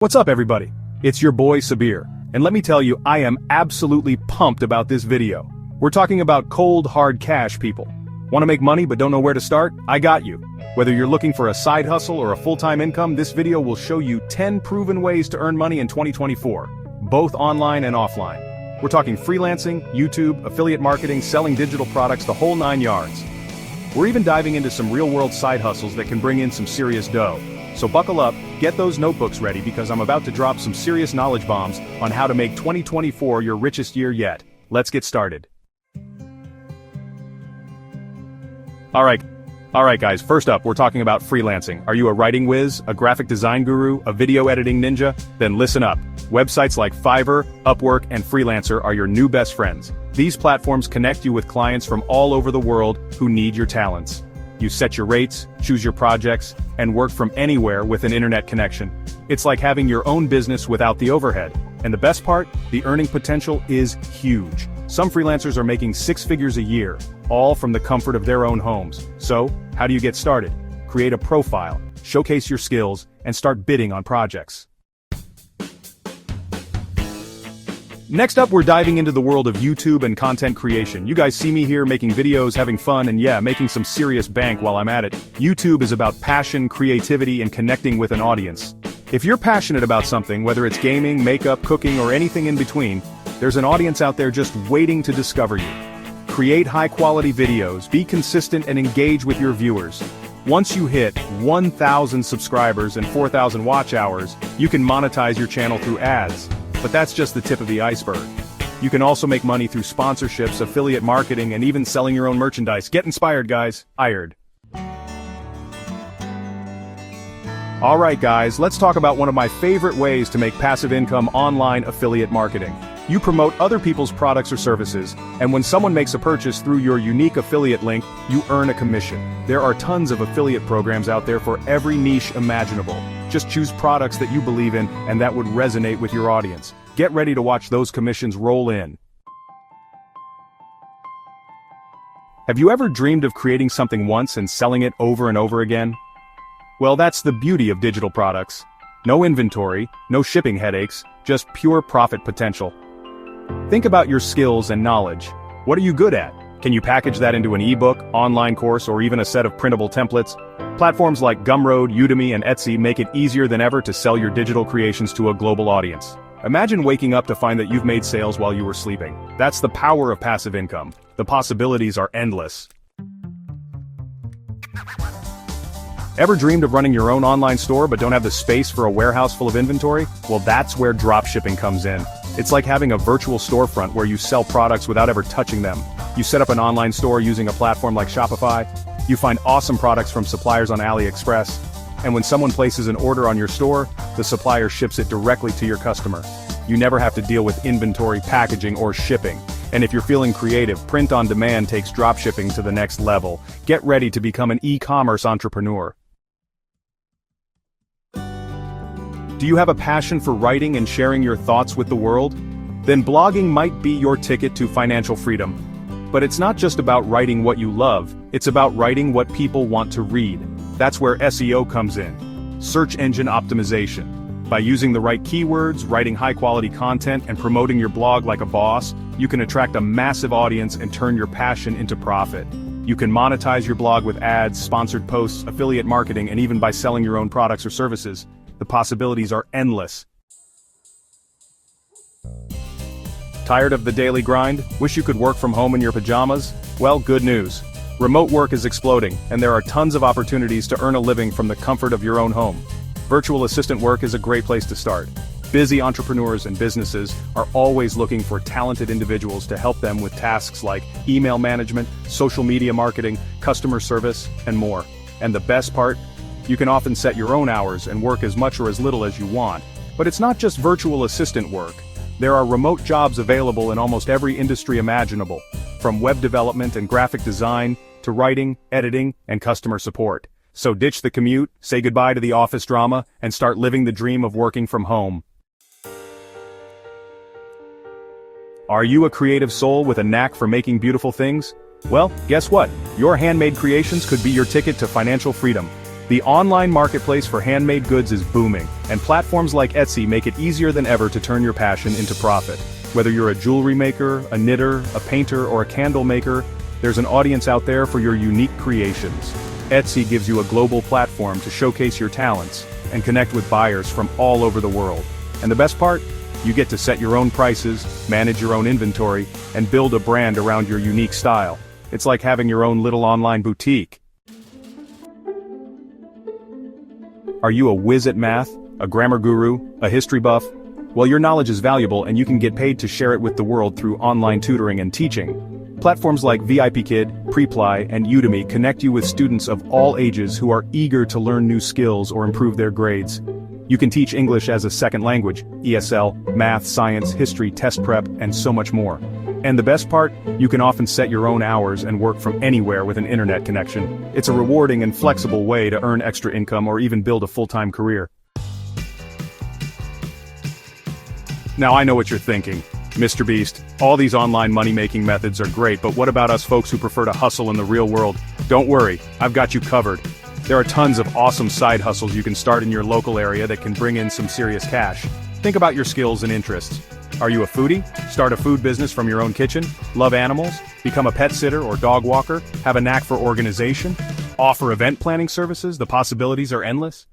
What's up everybody? It's your boy Sabir, and let me tell you I am absolutely pumped about this video. We're talking about cold hard cash, people. Want to make money but don't know where to start? I got you. Whether you're looking for a side hustle or a full-time income, this video will show you 10 proven ways to earn money in 2024, both online and offline. We're talking freelancing, YouTube, affiliate marketing, selling digital products, the whole 9 yards. We're even diving into some real-world side hustles that can bring in some serious dough. So buckle up, get those notebooks ready because I'm about to drop some serious knowledge bombs on how to make 2024 your richest year yet. Let's get started. Alright guys, first up we're talking about freelancing. Are you a writing whiz, a graphic design guru, a video editing ninja? Then listen up. Websites like Fiverr, Upwork, and Freelancer are your new best friends. These platforms connect you with clients from all over the world who need your talents. You set your rates, choose your projects, and work from anywhere with an internet connection. It's like having your own business without the overhead. And the best part, the earning potential is huge. Some freelancers are making 6 figures a year, all from the comfort of their own homes. So, how do you get started? Create a profile, showcase your skills, and start bidding on projects. Next up, we're diving into the world of YouTube and content creation. You guys see me here making videos, having fun, and yeah, making some serious bank while I'm at it. YouTube is about passion, creativity, and connecting with an audience. If you're passionate about something, whether it's gaming, makeup, cooking, or anything in between, there's an audience out there just waiting to discover you. Create high-quality videos, be consistent, and engage with your viewers. Once you hit 1,000 subscribers and 4,000 watch hours, you can monetize your channel through ads. But that's just the tip of the iceberg. You can also make money through sponsorships, affiliate marketing, and even selling your own merchandise. Get inspired, guys. Hired. Alright guys, let's talk about one of my favorite ways to make passive income: online affiliate marketing. You promote other people's products or services, and when someone makes a purchase through your unique affiliate link, you earn a commission. There are tons of affiliate programs out there for every niche imaginable. Just choose products that you believe in and that would resonate with your audience. Get ready to watch those commissions roll in. Have you ever dreamed of creating something once and selling it over and over again? Well, that's the beauty of digital products. No inventory, no shipping headaches, just pure profit potential. Think about your skills and knowledge. What are you good at? Can you package that into an ebook, online course, or even a set of printable templates? Platforms like Gumroad, Udemy, and Etsy make it easier than ever to sell your digital creations to a global audience. Imagine waking up to find that you've made sales while you were sleeping. That's the power of passive income. The possibilities are endless. Ever dreamed of running your own online store but don't have the space for a warehouse full of inventory? Well, that's where dropshipping comes in. It's like having a virtual storefront where you sell products without ever touching them. You set up an online store using a platform like Shopify. You find awesome products from suppliers on AliExpress. And when someone places an order on your store, the supplier ships it directly to your customer. You never have to deal with inventory, packaging, or shipping. And if you're feeling creative, print on demand takes dropshipping to the next level. Get ready to become an e-commerce entrepreneur. Do you have a passion for writing and sharing your thoughts with the world? Then blogging might be your ticket to financial freedom. But it's not just about writing what you love, it's about writing what people want to read. That's where SEO comes in. Search engine optimization. By using the right keywords, writing high-quality content, and promoting your blog like a boss, you can attract a massive audience and turn your passion into profit. You can monetize your blog with ads, sponsored posts, affiliate marketing, and even by selling your own products or services. The possibilities are endless. Tired of the daily grind? Wish you could work from home in your pajamas? Well, good news. Remote work is exploding, and there are tons of opportunities to earn a living from the comfort of your own home. Virtual assistant work is a great place to start. Busy entrepreneurs and businesses are always looking for talented individuals to help them with tasks like email management, social media marketing, customer service, and more. And the best part? You can often set your own hours and work as much or as little as you want. But it's not just virtual assistant work. There are remote jobs available in almost every industry imaginable, from web development and graphic design to writing, editing, and customer support. So ditch the commute, say goodbye to the office drama, and start living the dream of working from home. Are you a creative soul with a knack for making beautiful things? Well, guess what? Your handmade creations could be your ticket to financial freedom. The online marketplace for handmade goods is booming, and platforms like Etsy make it easier than ever to turn your passion into profit. Whether you're a jewelry maker, a knitter, a painter, or a candle maker, there's an audience out there for your unique creations. Etsy gives you a global platform to showcase your talents and connect with buyers from all over the world. And the best part? You get to set your own prices, manage your own inventory, and build a brand around your unique style. It's like having your own little online boutique. Are you a whiz at math, a grammar guru, a history buff? Well, your knowledge is valuable and you can get paid to share it with the world through online tutoring and teaching. Platforms like VIPKid, Preply, and Udemy connect you with students of all ages who are eager to learn new skills or improve their grades. You can teach English as a second language, ESL, math, science, history, test prep, and so much more. And the best part? You can often set your own hours and work from anywhere with an internet connection. It's a rewarding and flexible way to earn extra income or even build a full-time career. Now I know what you're thinking. Mr. Beast, all these online money-making methods are great, but what about us folks who prefer to hustle in the real world? Don't worry, I've got you covered. There are tons of awesome side hustles you can start in your local area that can bring in some serious cash. Think about your skills and interests. Are you a foodie? Start a food business from your own kitchen? Love animals? Become a pet sitter or dog walker? Have a knack for organization? Offer event planning services? The possibilities are endless.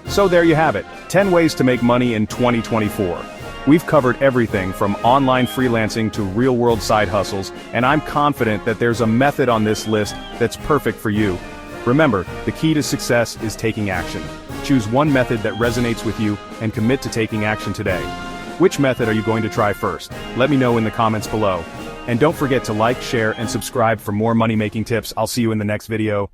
So there you have it, 10 ways to make money in 2024. We've covered everything from online freelancing to real-world side hustles, and I'm confident that there's a method on this list that's perfect for you. Remember, the key to success is taking action. Choose one method that resonates with you and commit to taking action today. Which method are you going to try first? Let me know in the comments below. And don't forget to like, share, and subscribe for more money-making tips. I'll see you in the next video.